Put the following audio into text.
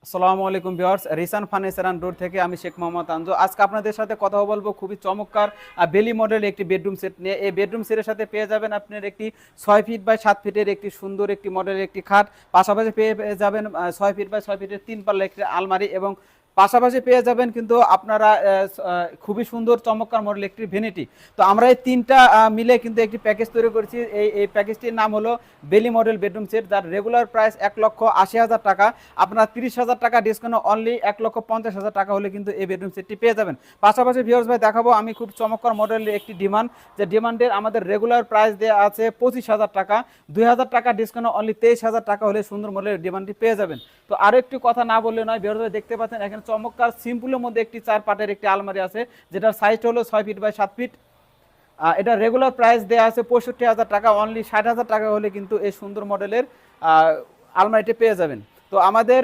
আসসালামু আলাইকুম viewers, রিসান furniture and door থেকে আমি শেখ মোহাম্মদ আনজু। আজকে আপনাদের সাথে কথা বলবো খুবই চমৎকার বেলি মডেল একটি বেডরুম সেট নিয়ে। এই বেডরুম সেটের সাথে পেয়ে যাবেন আপনার একটি 6 ফিট বাই 7 ফিটের একটি সুন্দর একটি মডেলের একটি খাট। পাশাপাশি পেয়ে যাবেন 6 ফিট বাই 6 ফিটের 3 পাল্লা একটি আলমারি, এবং পাশাপাশি পেয়ে যাবেন কিন্তু আপনারা খুবই সুন্দর চমৎকার মডেল একটি ভ্যানিটি। তো আমরা এই তিনটা মিলে কিন্তু একটি প্যাকেজ তৈরি করেছি। এই প্যাকেজটির নাম হলো বেলি মডেল বেডরুম সেট, যার রেগুলার প্রাইস 1,80,000 টাকা। আপনার 30,000 টাকা ডিসকাউন্ট অনলি 1,50,000 টাকা হলে কিন্তু এই বেডরুম সেটটি পেয়ে যাবেন। পাশাপাশি ভিউয়ার্স ভাই দেখাবো আমি খুব চমৎকার মডেলের একটি ডিমান্ড, যে ডিমান্ডের আমাদের রেগুলার প্রাইস দেওয়া আছে 25,000 টাকা। 2,000 টাকা ডিসকাউন্ট অনলি 23,000 টাকা হলে সুন্দর মডেলের ডিমান্ডটি পেয়ে যাবেন। তো আরও একটি কথা না বললে নয়, ভিউয়ার্স ভাই দেখতে পাচ্ছেন এখানে চমৎকার সিম্পলের মধ্যে একটি 4 পাটের একটি আলমারি আছে, যেটার সাইজ হলো 6 ফিট বাই 7 ফিট। এটা রেগুলার প্রাইস দেওয়া আছে 65,000 টাকা। অনলি 60,000 টাকা হলে কিন্তু এই সুন্দর মডেলের আলমারিটি পেয়ে যাবেন। তো আমাদের